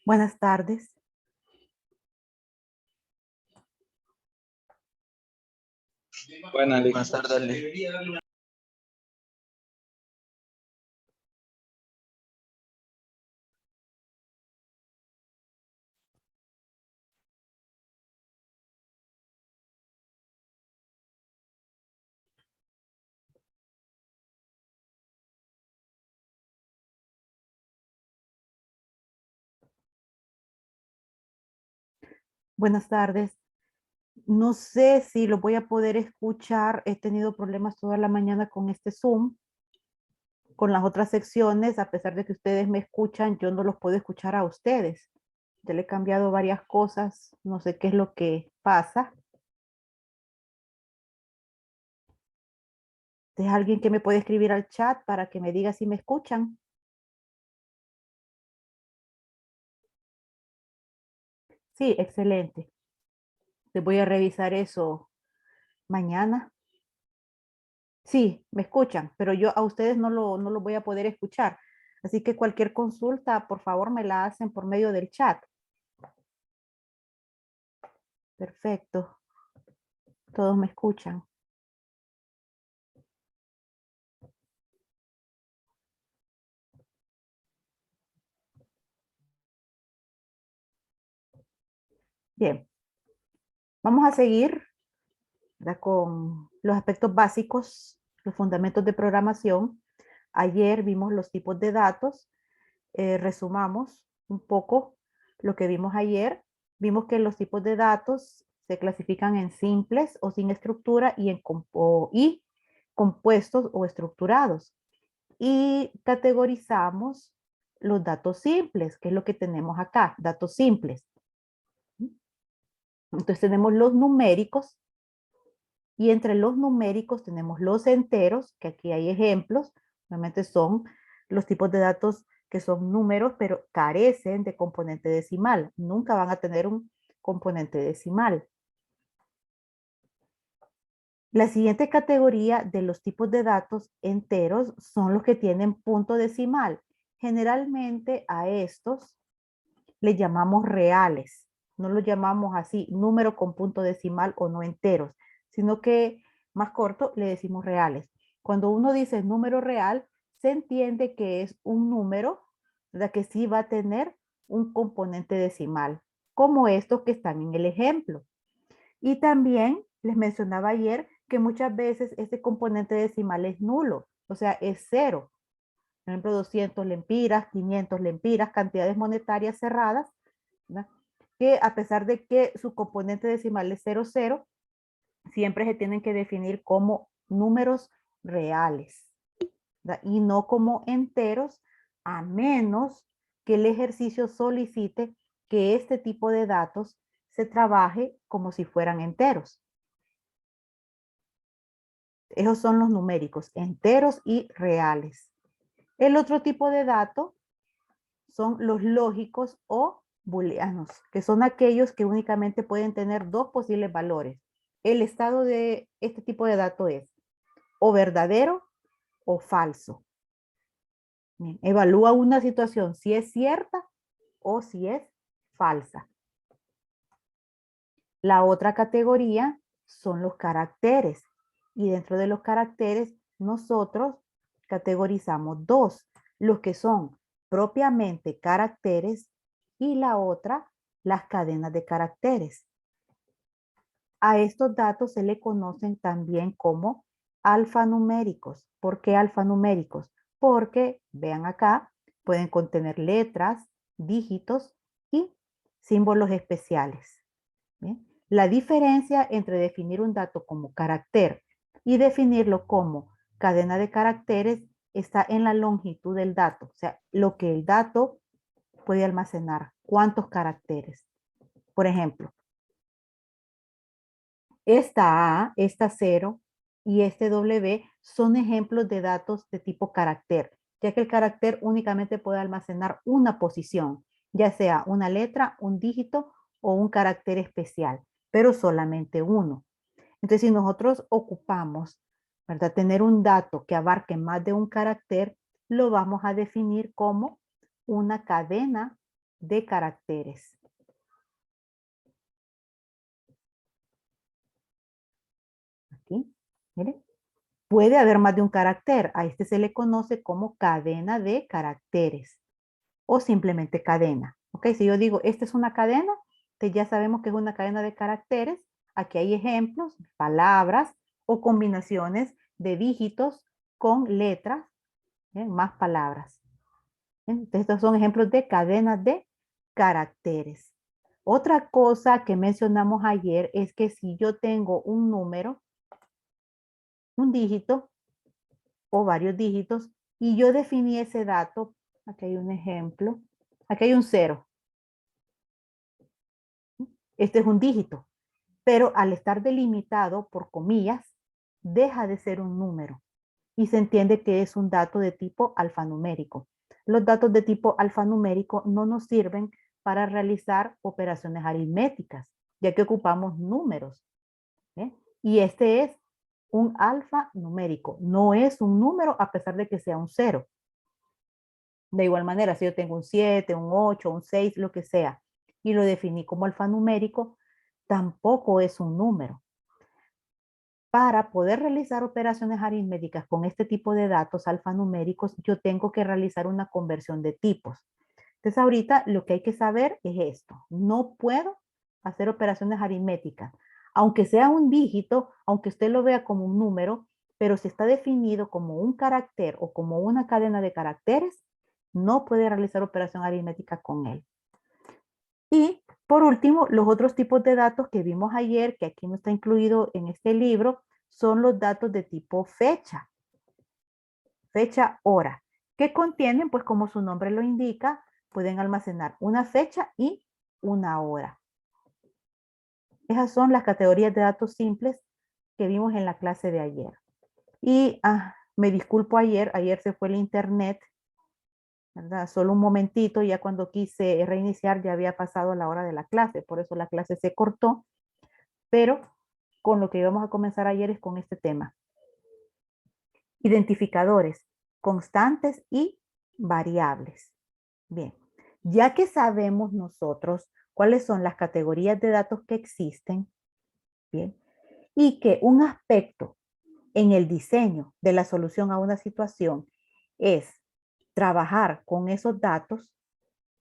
Buenas tardes. Buenas tardes, Ale. Buenas tardes. No sé si lo voy a poder escuchar. He tenido problemas toda la mañana con este Zoom, con las otras secciones. A pesar de que ustedes me escuchan, yo no los puedo escuchar a ustedes. Ya le he cambiado varias cosas. No sé qué es lo que pasa. ¿Es alguien que me puede escribir al chat para que me diga si me escuchan? Sí, excelente. Les voy a revisar eso mañana. Sí, me escuchan, pero yo a ustedes no lo voy a poder escuchar. Así que cualquier consulta, por favor, me la hacen por medio del chat. Perfecto. Todos me escuchan. Bien. Vamos a seguir, ¿verdad?, con los aspectos básicos, los fundamentos de programación. Ayer vimos los tipos de datos. Resumamos un poco lo que vimos ayer. Vimos que los tipos de datos se clasifican en simples o sin estructura y compuestos o estructurados. Y categorizamos los datos simples, que es lo que tenemos acá, datos simples. Entonces tenemos los numéricos y entre los numéricos tenemos los enteros, que aquí hay ejemplos, realmente son los tipos de datos que son números, pero carecen de componente decimal. Nunca van a tener un componente decimal. La siguiente categoría de los tipos de datos enteros son los que tienen punto decimal. Generalmente a estos les llamamos reales. No los llamamos así, número con punto decimal o no enteros, sino que más corto le decimos reales. Cuando uno dice número real, se entiende que es un número, ¿verdad?, que sí va a tener un componente decimal, como estos que están en el ejemplo. Y también les mencionaba ayer que muchas veces este componente decimal es nulo, o sea, es cero. Por ejemplo, 200 lempiras, 500 lempiras, cantidades monetarias cerradas, ¿verdad?, que a pesar de que su componente decimal es 00, siempre se tienen que definir como números reales, ¿verdad?, y no como enteros, a menos que el ejercicio solicite que este tipo de datos se trabaje como si fueran enteros. Esos son los numéricos, enteros y reales. El otro tipo de dato son los lógicos o booleanos, que son aquellos que únicamente pueden tener dos posibles valores. El estado de este tipo de dato es o verdadero o falso. Bien, evalúa una situación si es cierta o si es falsa. La otra categoría son los caracteres. Y dentro de los caracteres, nosotros categorizamos dos, los que son propiamente caracteres y la otra, las cadenas de caracteres. A estos datos se le conocen también como alfanuméricos. ¿Por qué alfanuméricos? Porque, vean acá, pueden contener letras, dígitos y símbolos especiales. ¿Bien? La diferencia entre definir un dato como carácter y definirlo como cadena de caracteres está en la longitud del dato, o sea, lo que el dato puede almacenar, cuántos caracteres. Por ejemplo, esta A, esta 0 y este W son ejemplos de datos de tipo carácter, ya que el carácter únicamente puede almacenar una posición, ya sea una letra, un dígito o un carácter especial, pero solamente uno. Entonces, si nosotros ocupamos, ¿verdad?, tener un dato que abarque más de un carácter, lo vamos a definir como una cadena de caracteres. Aquí, miren. Puede haber más de un carácter. A este se le conoce como cadena de caracteres o simplemente cadena. ¿Ok? Si yo digo, esta es una cadena, entonces ya sabemos que es una cadena de caracteres. Aquí hay ejemplos, palabras o combinaciones de dígitos con letras, más palabras. Entonces, estos son ejemplos de cadenas de caracteres. Otra cosa que mencionamos ayer es que si yo tengo un número, un dígito o varios dígitos, y yo definí ese dato, aquí hay un ejemplo, aquí hay un 0. Este es un dígito, pero al estar delimitado por comillas, deja de ser un número y se entiende que es un dato de tipo alfanumérico. Los datos de tipo alfanumérico no nos sirven para realizar operaciones aritméticas, ya que ocupamos números. ¿Eh? Y este es un alfanumérico, no es un número a pesar de que sea un 0. De igual manera, si yo tengo un 7, un 8, un 6, lo que sea, y lo definí como alfanumérico, tampoco es un número. Para poder realizar operaciones aritméticas con este tipo de datos alfanuméricos, yo tengo que realizar una conversión de tipos. Entonces ahorita lo que hay que saber es esto. No puedo hacer operaciones aritméticas. Aunque sea un dígito, aunque usted lo vea como un número, pero si está definido como un carácter o como una cadena de caracteres, no puede realizar operación aritmética con él. Y por último, los otros tipos de datos que vimos ayer, que aquí no está incluido en este libro, son los datos de tipo fecha. Fecha, hora, que contienen, pues como su nombre lo indica, pueden almacenar una fecha y una hora. Esas son las categorías de datos simples que vimos en la clase de ayer. Y me disculpo ayer se fue el internet, ¿verdad? Solo un momentito, ya cuando quise reiniciar ya había pasado la hora de la clase, por eso la clase se cortó, pero con lo que íbamos a comenzar ayer es con este tema. Identificadores, constantes y variables. Bien, ya que sabemos nosotros cuáles son las categorías de datos que existen, bien, y que un aspecto en el diseño de la solución a una situación es trabajar con esos datos,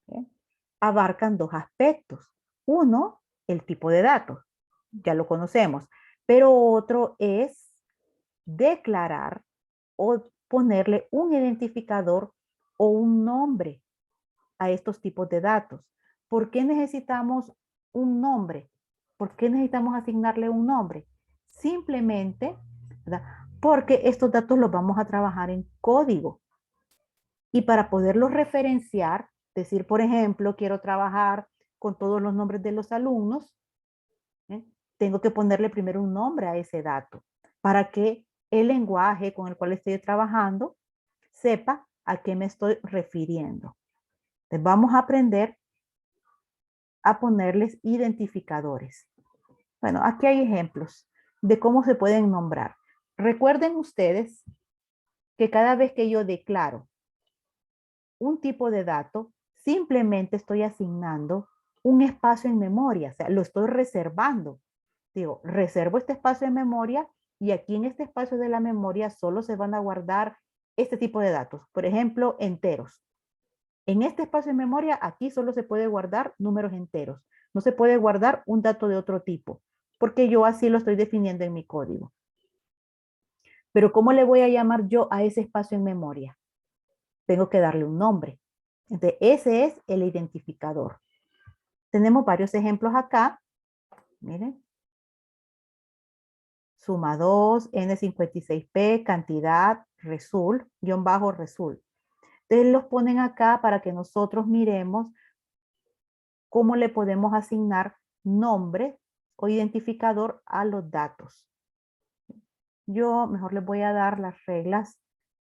¿bien?, abarcan dos aspectos. Uno, el tipo de datos, ya lo conocemos, pero otro es declarar o ponerle un identificador o un nombre a estos tipos de datos. ¿Por qué necesitamos un nombre? ¿Por qué necesitamos asignarle un nombre? Simplemente, ¿verdad?, porque estos datos los vamos a trabajar en código. Y para poderlos referenciar, decir, por ejemplo, quiero trabajar con todos los nombres de los alumnos, ¿eh?, tengo que ponerle primero un nombre a ese dato para que el lenguaje con el cual estoy trabajando sepa a qué me estoy refiriendo. Entonces vamos a aprender a ponerles identificadores. Bueno, aquí hay ejemplos de cómo se pueden nombrar. Recuerden ustedes que cada vez que yo declaro un tipo de dato, simplemente estoy asignando un espacio en memoria, o sea, lo estoy reservando. Digo, reservo este espacio en memoria y aquí en este espacio de la memoria solo se van a guardar este tipo de datos. Por ejemplo, enteros. En este espacio de memoria, aquí solo se puede guardar números enteros. No se puede guardar un dato de otro tipo, porque yo así lo estoy definiendo en mi código. Pero ¿cómo le voy a llamar yo a ese espacio en memoria? Tengo que darle un nombre. Entonces, ese es el identificador. Tenemos varios ejemplos acá. Miren. Suma 2, N56P, cantidad, result, guión bajo, result. Entonces los ponen acá para que nosotros miremos cómo le podemos asignar nombre o identificador a los datos. Yo mejor les voy a dar las reglas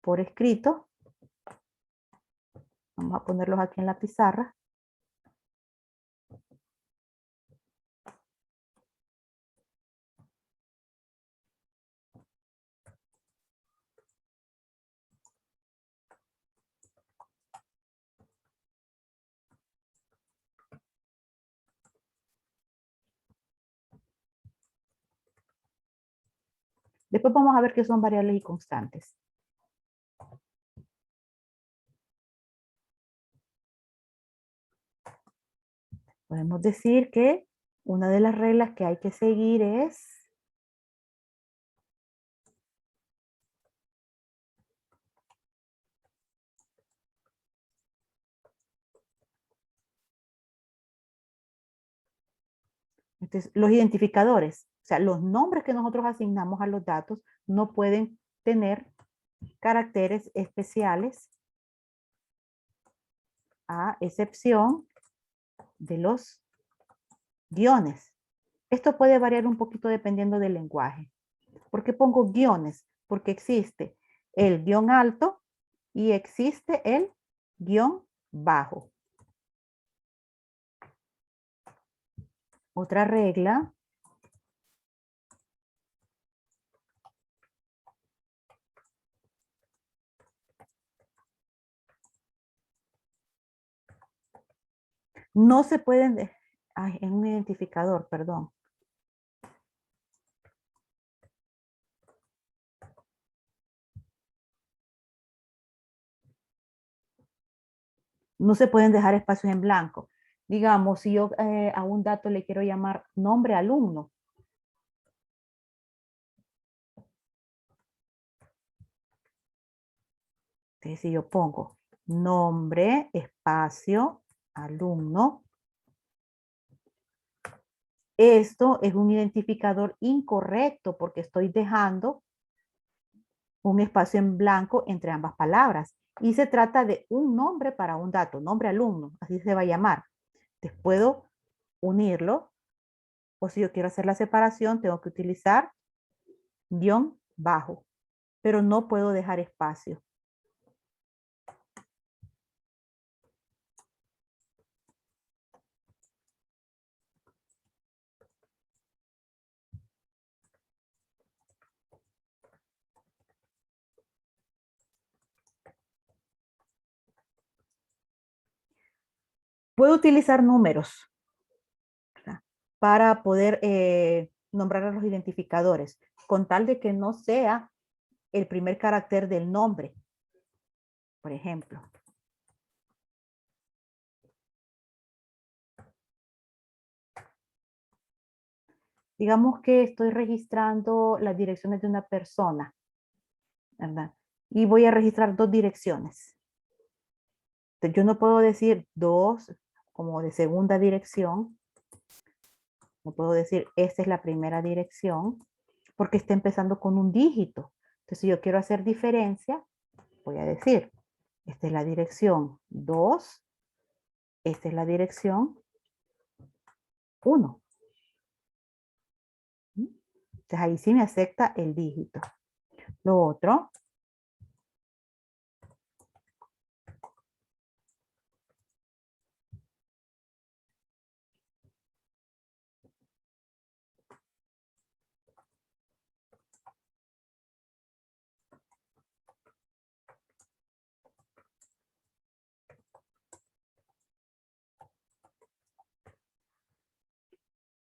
por escrito. Vamos a ponerlos aquí en la pizarra. Después vamos a ver qué son variables y constantes. Podemos decir que una de las reglas que hay que seguir es los identificadores. O sea, los nombres que nosotros asignamos a los datos no pueden tener caracteres especiales a excepción de los guiones. Esto puede variar un poquito dependiendo del lenguaje. ¿Por qué pongo guiones? Porque existe el guión alto y existe el guión bajo. Otra regla no se pueden, en un identificador, perdón. No se pueden dejar espacios en blanco. Digamos, si yo a un dato le quiero llamar nombre alumno. Entonces, si yo pongo nombre, espacio, alumno, esto es un identificador incorrecto porque estoy dejando un espacio en blanco entre ambas palabras. Y se trata de un nombre para un dato, nombre alumno, así se va a llamar. Entonces puedo unirlo, o si yo quiero hacer la separación, tengo que utilizar guión bajo, pero no puedo dejar espacio. Puedo utilizar números, ¿verdad?, para poder nombrar a los identificadores, con tal de que no sea el primer carácter del nombre, por ejemplo. Digamos que estoy registrando las direcciones de una persona, ¿verdad? Y voy a registrar dos direcciones. Entonces, yo no puedo decir dos como de segunda dirección. No puedo decir esta es la primera dirección porque está empezando con un dígito. Entonces, si yo quiero hacer diferencia, voy a decir, esta es la dirección 2, esta es la dirección 1. Entonces, ahí sí me acepta el dígito. Lo otro,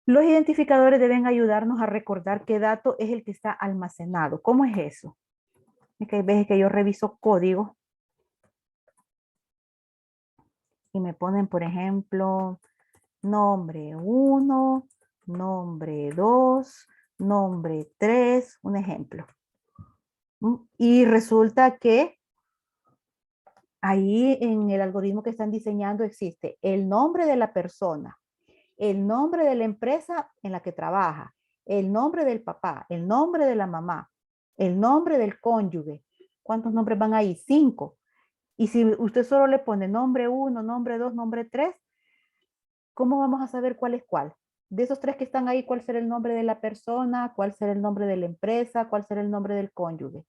los identificadores deben ayudarnos a recordar qué dato es el que está almacenado. ¿Cómo es eso? Es que hay veces que yo reviso código y me ponen, por ejemplo, nombre 1, nombre 2, nombre 3, un ejemplo. Y resulta que ahí en el algoritmo que están diseñando existe el nombre de la persona, el nombre de la empresa en la que trabaja, el nombre del papá, el nombre de la mamá, el nombre del cónyuge. ¿Cuántos nombres van ahí? 5. Y si usted solo le pone nombre 1, nombre 2, nombre 3, ¿cómo vamos a saber cuál es cuál? De esos 3 que están ahí, ¿cuál será el nombre de la persona? ¿Cuál será el nombre de la empresa? ¿Cuál será el nombre del cónyuge?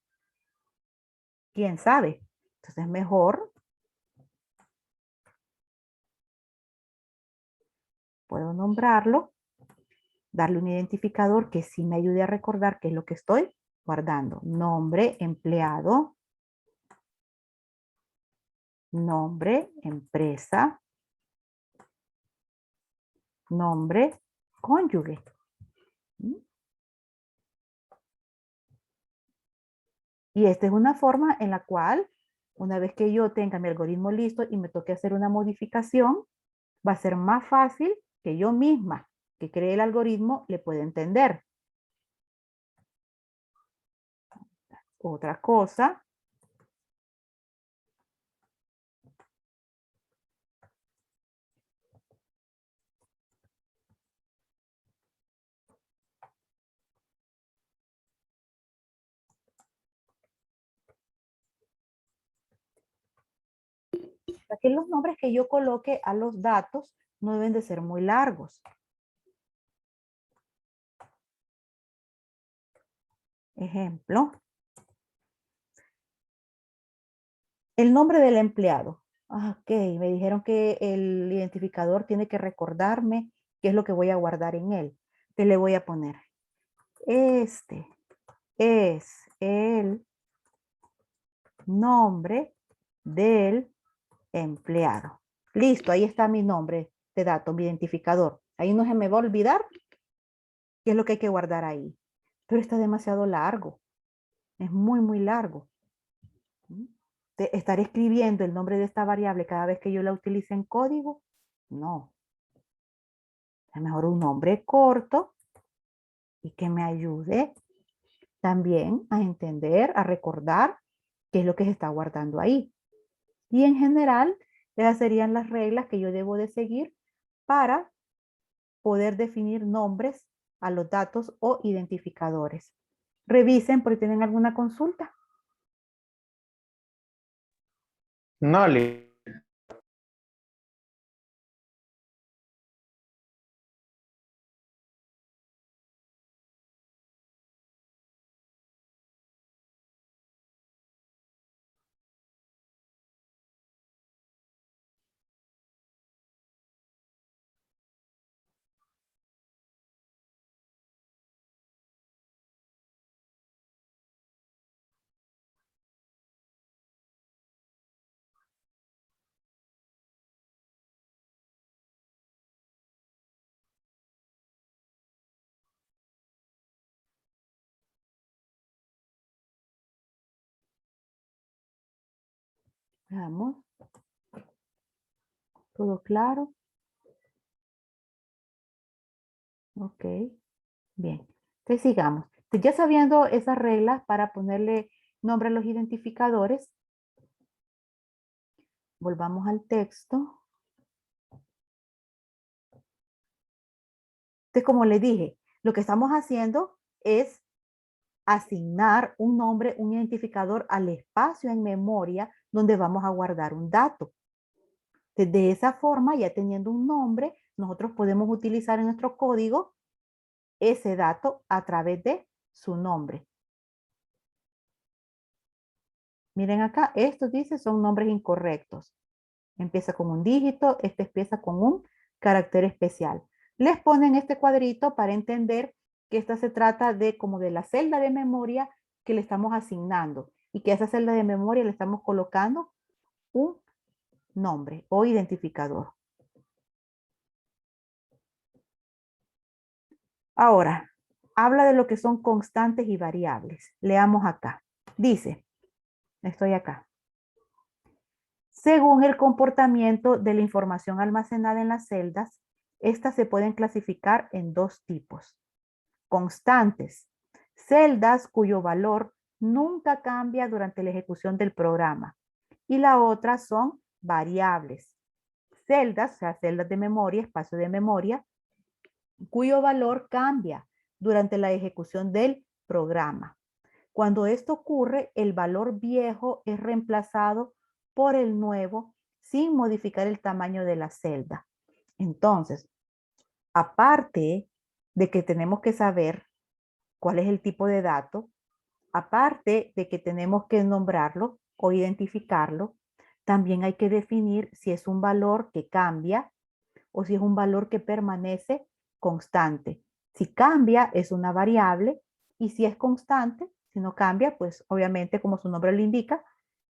¿Quién sabe? Entonces es mejor, puedo nombrarlo, darle un identificador que sí me ayude a recordar qué es lo que estoy guardando. Nombre, empleado, nombre, empresa, nombre, cónyuge. Y esta es una forma en la cual, una vez que yo tenga mi algoritmo listo y me toque hacer una modificación, va a ser más fácil que yo misma, que cree el algoritmo, le pueda entender. Otra cosa, que los nombres que yo coloque a los datos no deben de ser muy largos. Ejemplo, el nombre del empleado. Ok, me dijeron que el identificador tiene que recordarme qué es lo que voy a guardar en él. Te le voy a poner. Este es el nombre del empleado. Listo, ahí está mi nombre de dato, mi identificador. Ahí no se me va a olvidar qué es lo que hay que guardar ahí. Pero está demasiado largo. Es muy, muy largo. ¿Estar escribiendo el nombre de esta variable cada vez que yo la utilice en código? No. Es mejor un nombre corto y que me ayude también a entender, a recordar qué es lo que se está guardando ahí. Y en general, esas serían las reglas que yo debo de seguir para poder definir nombres a los datos o identificadores. Revisen por si tienen alguna consulta. No, Veamos. ¿Todo claro? Ok. Bien. Entonces sigamos. Entonces, ya sabiendo esas reglas para ponerle nombre a los identificadores, volvamos al texto. Entonces, como les dije, lo que estamos haciendo es asignar un nombre, un identificador al espacio en memoria donde vamos a guardar un dato. De esa forma, ya teniendo un nombre, nosotros podemos utilizar en nuestro código ese dato a través de su nombre. Miren acá, estos dice son nombres incorrectos. Empieza con un dígito, este empieza con un carácter especial. Les ponen este cuadrito para entender que esta se trata de como de la celda de memoria que le estamos asignando y que a esa celda de memoria le estamos colocando un nombre o identificador. Ahora, habla de lo que son constantes y variables. Leamos acá. Dice, estoy acá. Según el comportamiento de la información almacenada en las celdas, estas se pueden clasificar en dos tipos. Constantes, celdas cuyo valor nunca cambia durante la ejecución del programa. Y la otra son variables, celdas, o sea, celdas de memoria, espacio de memoria, cuyo valor cambia durante la ejecución del programa. Cuando esto ocurre, el valor viejo es reemplazado por el nuevo sin modificar el tamaño de la celda. Entonces, aparte de que tenemos que saber cuál es el tipo de dato, aparte de que tenemos que nombrarlo o identificarlo, también hay que definir si es un valor que cambia o si es un valor que permanece constante. Si cambia, es una variable, y si es constante, si no cambia, pues obviamente, como su nombre lo indica,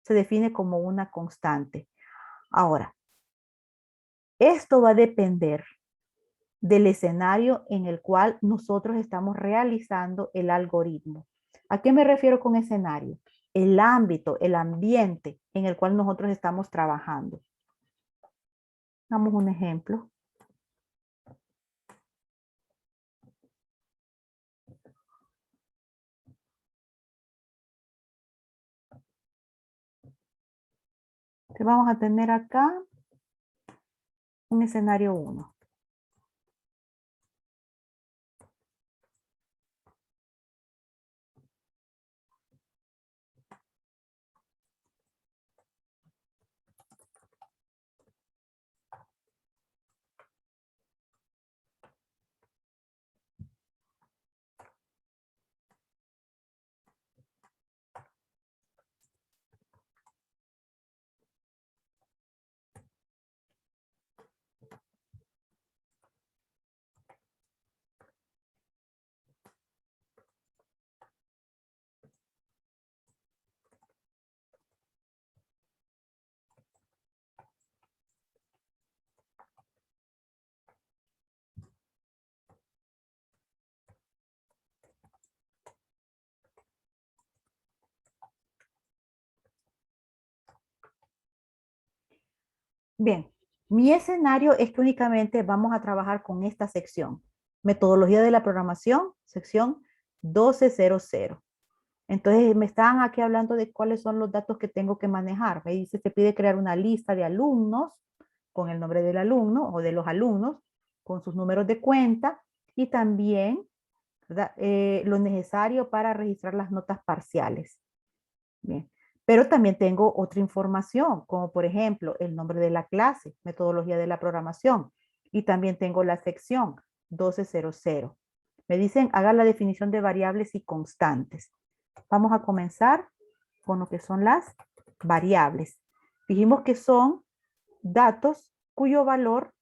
se define como una constante. Ahora, esto va a depender del escenario en el cual nosotros estamos realizando el algoritmo. ¿A qué me refiero con escenario? el ámbito, el ambiente en el cual nosotros estamos trabajando. Damos un ejemplo. Entonces vamos a tener acá un escenario 1. Bien, mi escenario es que únicamente vamos a trabajar con esta sección. Metodología de la programación, sección 1200. Entonces me estaban aquí hablando de cuáles son los datos que tengo que manejar. Me dice, se pide crear una lista de alumnos con el nombre del alumno o de los alumnos, con sus números de cuenta y también lo necesario para registrar las notas parciales. Bien. Pero también tengo otra información, como por ejemplo el nombre de la clase, metodología de la programación. Y también tengo la sección 1200. Me dicen, haga la definición de variables y constantes. Vamos a comenzar con lo que son las variables. Dijimos que son datos cuyo valor,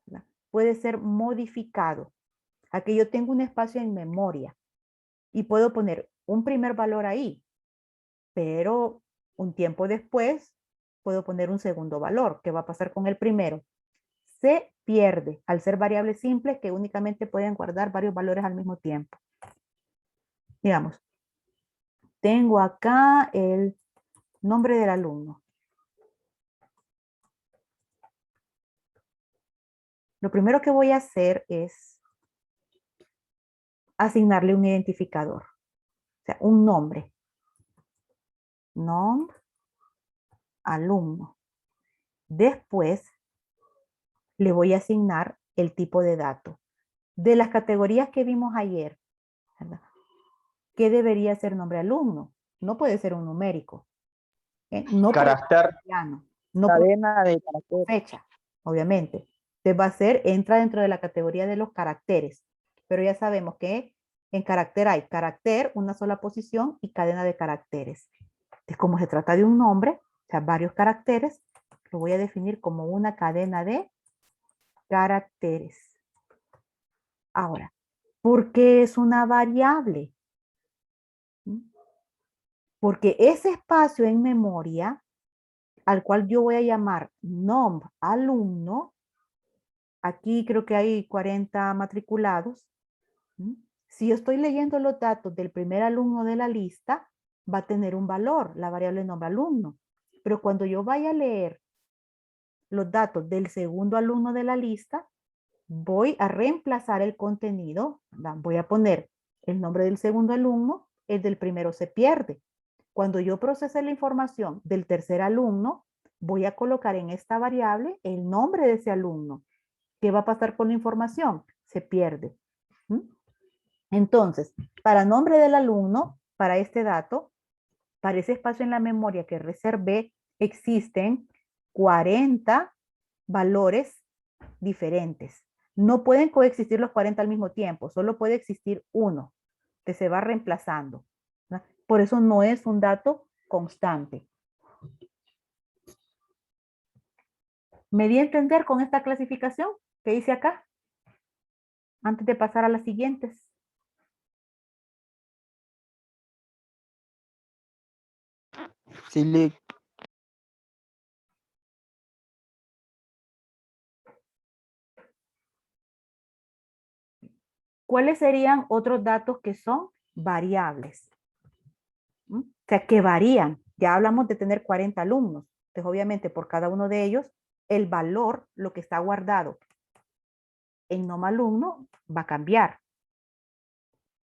¿verdad?, puede ser modificado. Aquí yo tengo un espacio en memoria y puedo poner un primer valor ahí, pero un tiempo después puedo poner un segundo valor. ¿Qué va a pasar con el primero? Se pierde al ser variables simples que únicamente pueden guardar varios valores al mismo tiempo. Digamos, tengo acá el nombre del alumno. Lo primero que voy a hacer es asignarle un identificador, o sea, un nombre. Nombre, alumno. Después le voy a asignar el tipo de dato. De las categorías que vimos ayer, ¿verdad?, ¿qué debería ser nombre alumno? No puede ser un numérico. No puede ser Carácter. booleano, no puede Cadena de ser caracteres. fecha, obviamente. Entonces va a ser, entra dentro de la categoría de los caracteres. Pero ya sabemos que en carácter hay carácter, una sola posición y cadena de caracteres. Entonces, como se trata de un nombre, o sea, varios caracteres, lo voy a definir como una cadena de caracteres. Ahora, ¿por qué es una variable? Porque ese espacio en memoria, al cual yo voy a llamar nom alumno, aquí creo que hay 40 matriculados. Si yo estoy leyendo los datos del primer alumno de la lista, va a tener un valor, la variable nombre alumno. Pero cuando yo vaya a leer los datos del segundo alumno de la lista, voy a reemplazar el contenido, ¿verdad? Voy a poner el nombre del segundo alumno, el del primero se pierde. Cuando yo procese la información del tercer alumno, voy a colocar en esta variable el nombre de ese alumno. ¿Qué va a pasar con la información? Se pierde. Entonces, para nombre del alumno, para este dato, para ese espacio en la memoria que reservé, existen 40 valores diferentes. No pueden coexistir los 40 al mismo tiempo, solo puede existir uno que se va reemplazando, ¿no? Por eso no es un dato constante. ¿Me di a entender con esta clasificación que hice acá? Antes de pasar a las siguientes. Sí, ¿Cuáles serían otros datos que son variables? ¿Mm? O sea, que varían. Ya hablamos de tener 40 alumnos. Entonces, obviamente, por cada uno de ellos, el valor, lo que está guardado en NOM alumno, va a cambiar.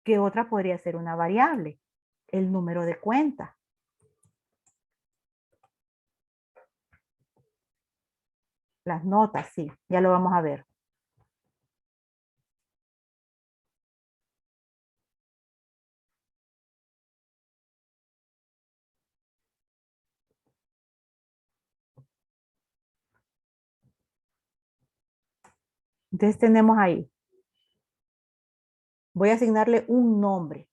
¿Qué otra podría ser una variable? El número de cuenta. Las notas, sí, ya lo vamos a ver. Entonces tenemos ahí. Voy a asignarle un nombre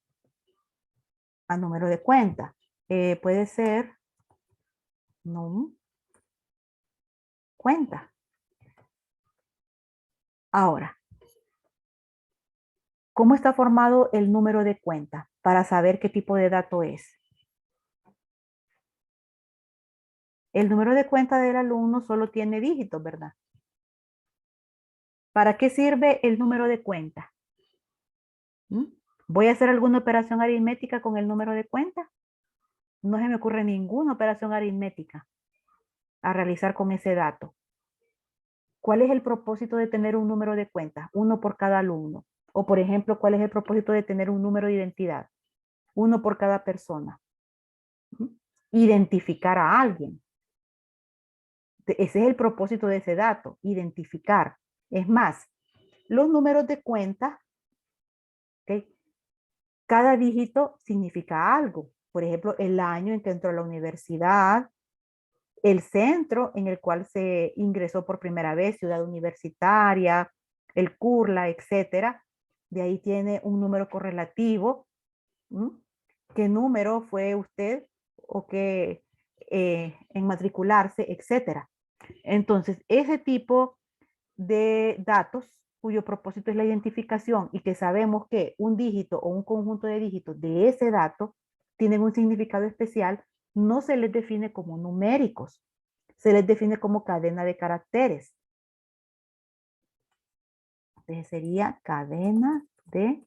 al número de cuenta. Puede ser NOM cuenta. Ahora, ¿cómo está formado el número de cuenta? Para saber qué tipo de dato es. El número de cuenta del alumno solo tiene dígitos, ¿verdad? ¿Para qué sirve el número de cuenta? ¿Mm? ¿Voy a hacer alguna operación aritmética con el número de cuenta? No se me ocurre ninguna operación aritmética a realizar con ese dato. ¿Cuál es el propósito de tener un número de cuenta? Uno por cada alumno. O, por ejemplo, ¿cuál es el propósito de tener un número de identidad? Uno por cada persona. ¿Mm? Identificar a alguien. Ese es el propósito de ese dato, identificar. Es más, los números de cuenta, ¿okay? Cada dígito significa algo. Por ejemplo, el año en que entró a la universidad, el centro en el cual se ingresó por primera vez, ciudad universitaria, el CURLA, etcétera. De ahí tiene un número correlativo. ¿Mm? ¿Qué número fue usted o qué en matricularse, etcétera? Entonces, ese tipo de datos cuyo propósito es la identificación y que sabemos que un dígito o un conjunto de dígitos de ese dato tienen un significado especial, no se les define como numéricos, se les define como cadena de caracteres. Entonces sería cadena de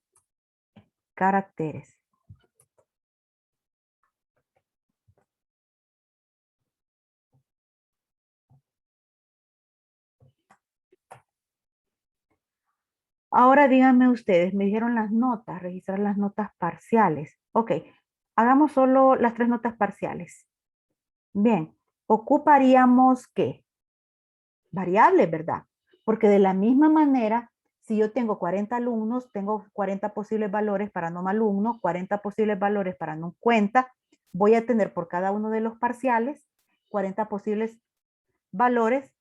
caracteres. Ahora díganme ustedes, me dijeron las notas, registrar las notas parciales. Ok, hagamos solo las 3 notas parciales. Bien, ocuparíamos ¿qué? Variables, ¿verdad? Porque de la misma manera, si yo tengo 40 alumnos, tengo 40 posibles valores para no alumno, 40 posibles valores para no cuenta, voy a tener por cada uno de los parciales 40 posibles valores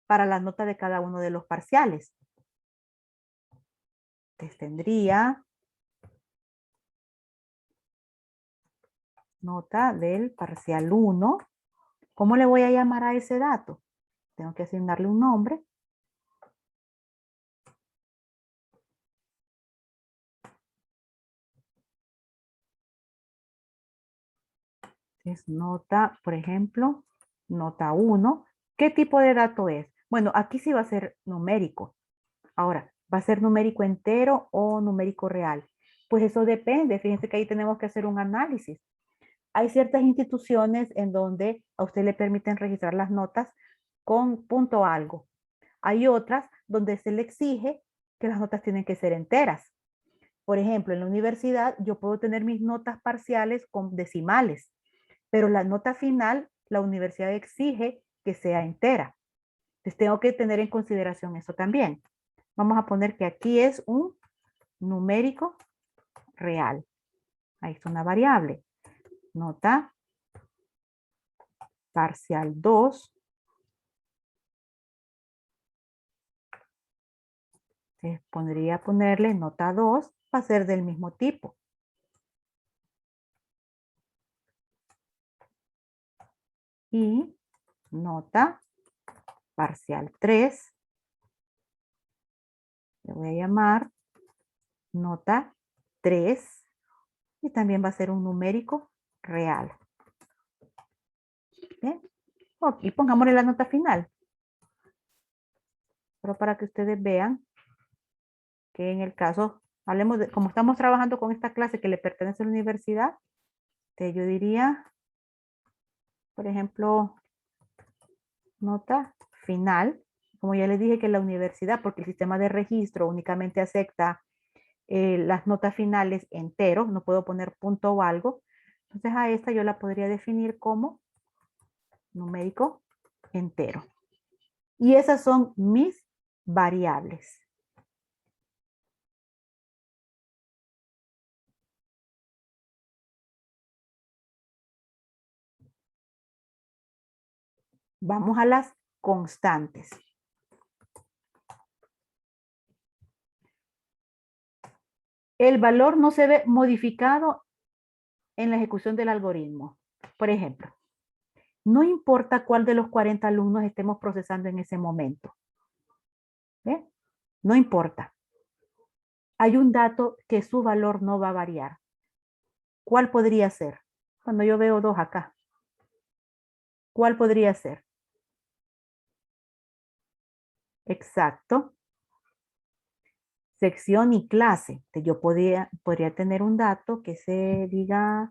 para la nota de cada uno de los parciales. Entonces tendría nota del parcial 1. ¿Cómo le voy a llamar a ese dato? Tengo que asignarle un nombre. Es nota, por ejemplo, nota 1. ¿Qué tipo de dato es? Bueno, aquí sí va a ser numérico. Ahora, ¿va a ser numérico entero o numérico real? Pues eso depende. Fíjense que ahí tenemos que hacer un análisis. Hay ciertas instituciones en donde a usted le permiten registrar las notas con punto algo. Hay otras donde se le exige que las notas tienen que ser enteras. Por ejemplo, en la universidad yo puedo tener mis notas parciales con decimales, pero la nota final, la universidad exige que sea entera. Entonces tengo que tener en consideración eso también. Vamos a poner que aquí es un numérico real. Ahí está una variable. Nota parcial 2. Entonces podría ponerle nota 2, va a ser del mismo tipo. Y nota parcial 3. Le voy a llamar nota 3 y también va a ser un numérico real. ¿Bien? Ok, pongámosle la nota final. Pero para que ustedes vean que en el caso, hablemos de, como estamos trabajando con esta clase que le pertenece a la universidad, Yo diría, por ejemplo, nota final. Como ya les dije que la universidad, porque el sistema de registro únicamente acepta las notas finales enteros, no puedo poner punto o algo. Entonces a esta yo la podría definir como numérico entero. Y esas son mis variables. Vamos a las constantes. El valor no se ve modificado en la ejecución del algoritmo. Por ejemplo, no importa cuál de los 40 alumnos estemos procesando en ese momento. ¿Ve? No importa. Hay un dato que su valor no va a variar. ¿Cuál podría ser? Cuando yo veo 2 acá. ¿Cuál podría ser? Exacto. Sección y clase. Yo podría tener un dato que se diga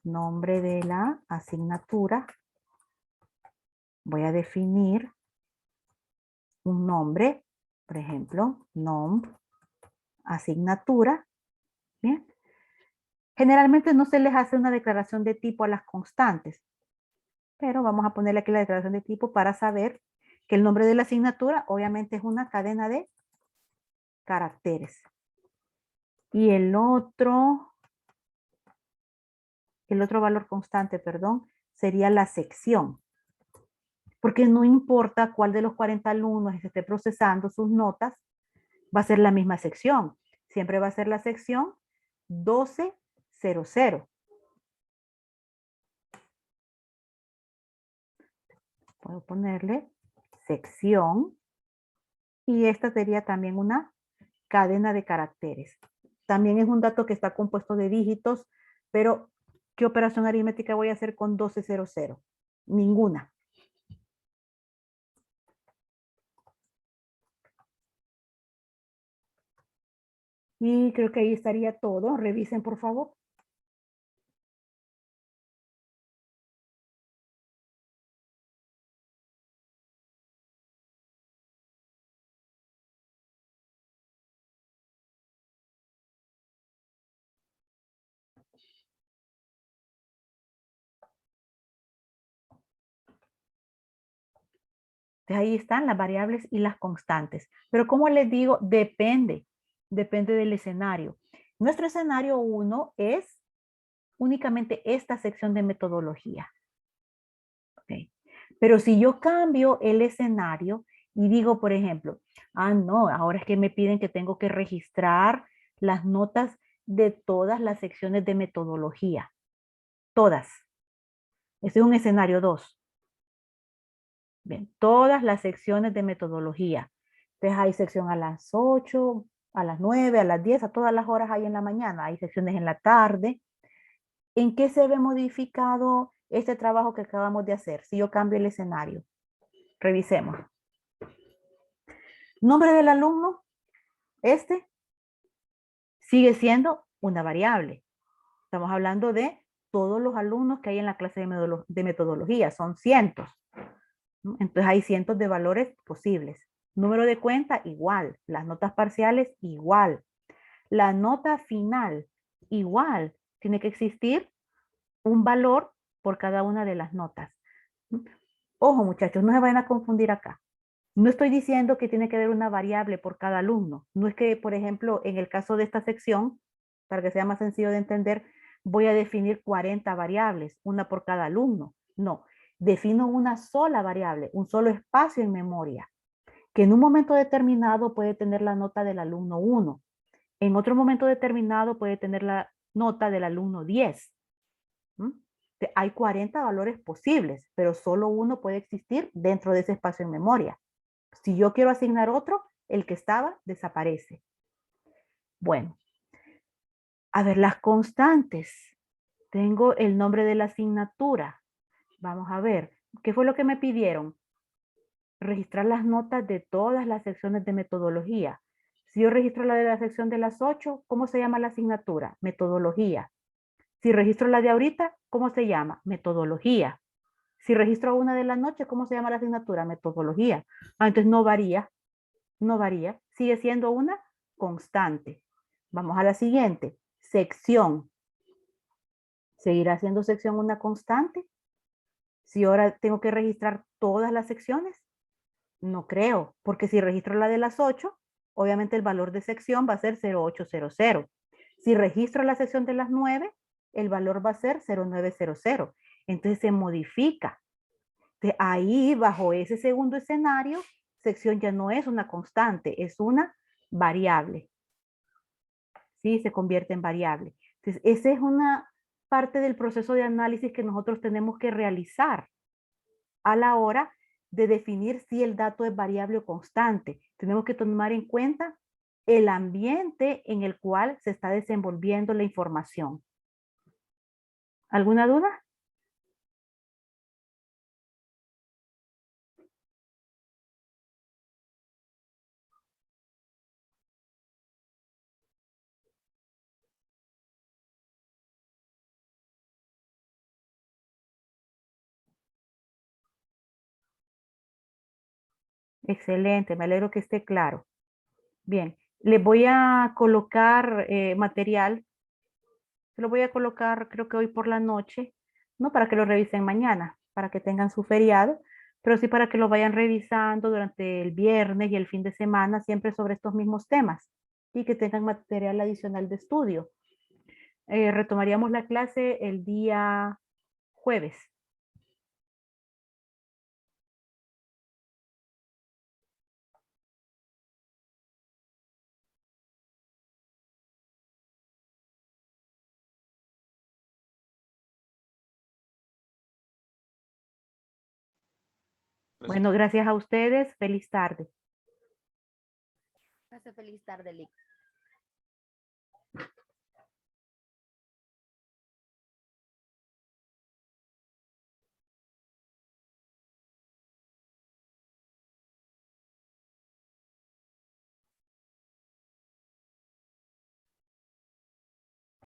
nombre de la asignatura. Voy a definir un nombre, por ejemplo, nom, asignatura. Bien. Generalmente no se les hace una declaración de tipo a las constantes, pero vamos a ponerle aquí la declaración de tipo para saber que el nombre de la asignatura obviamente es una cadena de caracteres. Y el otro valor constante, perdón, sería la sección. Porque no importa cuál de los 40 alumnos esté procesando sus notas, va a ser la misma sección. Siempre va a ser la sección 1200. Puedo ponerle sección y esta sería también una cadena de caracteres. También es un dato que está compuesto de dígitos, pero ¿qué operación aritmética voy a hacer con 1200? Ninguna. Y creo que ahí estaría todo. Revisen, por favor. Entonces, ahí están las variables y las constantes. Pero como les digo, depende del escenario. Nuestro escenario 1 es únicamente esta sección de metodología. ¿Okay? Pero si yo cambio el escenario y digo, por ejemplo, no, ahora es que me piden que tengo que registrar las notas de todas las secciones de metodología. Todas. Ese es un escenario 2. Bien, todas las secciones de metodología. Entonces hay sección a las 8, a las 9, a las 10, a todas las horas hay en la mañana. Hay secciones en la tarde. ¿En qué se ve modificado este trabajo que acabamos de hacer? Si yo cambio el escenario. Revisemos. Nombre del alumno, este sigue siendo una variable. Estamos hablando de todos los alumnos que hay en la clase de metodología. Son cientos. Entonces hay cientos de valores posibles. Número de cuenta, igual. Las notas parciales, igual. La nota final, igual. Tiene que existir un valor por cada una de las notas. Ojo, muchachos, no se vayan a confundir acá. No estoy diciendo que tiene que haber una variable por cada alumno. No es que, por ejemplo, en el caso de esta sección, para que sea más sencillo de entender, voy a definir 40 variables, una por cada alumno. No, defino una sola variable, un solo espacio en memoria, que en un momento determinado puede tener la nota del alumno 1. En otro momento determinado puede tener la nota del alumno 10. Hay 40 valores posibles, pero solo uno puede existir dentro de ese espacio en memoria. Si yo quiero asignar otro, el que estaba desaparece. Bueno, a ver, las constantes. Tengo el nombre de la asignatura. Vamos a ver, ¿qué fue lo que me pidieron? Registrar las notas de todas las secciones de metodología. Si yo registro la de la sección de las 8, ¿cómo se llama la asignatura? Metodología. Si registro la de ahorita, ¿cómo se llama? Metodología. Si registro una de la noche, ¿cómo se llama la asignatura? Metodología. Entonces no varía, no varía. Sigue siendo una constante. Vamos a la siguiente. Sección. ¿Seguirá siendo sección una constante? Si ahora tengo que registrar todas las secciones, no creo, porque si registro la de las 8, obviamente el valor de sección va a ser 0800. Si registro la sección de las 9, el valor va a ser 0900. Entonces se modifica. Entonces, ahí, bajo ese segundo escenario, sección ya no es una constante, es una variable. ¿Sí? Se convierte en variable. Entonces, esa es una parte del proceso de análisis que nosotros tenemos que realizar a la hora de definir si el dato es variable o constante. Tenemos que tomar en cuenta el ambiente en el cual se está desenvolviendo la información. ¿Alguna duda? Excelente, me alegro que esté claro. Bien, les voy a colocar material. Se lo voy a colocar creo que hoy por la noche, no para que lo revisen mañana, para que tengan su feriado, pero sí para que lo vayan revisando durante el viernes y el fin de semana, siempre sobre estos mismos temas y que tengan material adicional de estudio. Retomaríamos la clase el día jueves. Bueno, gracias a ustedes. Feliz tarde. Feliz tarde, Lick.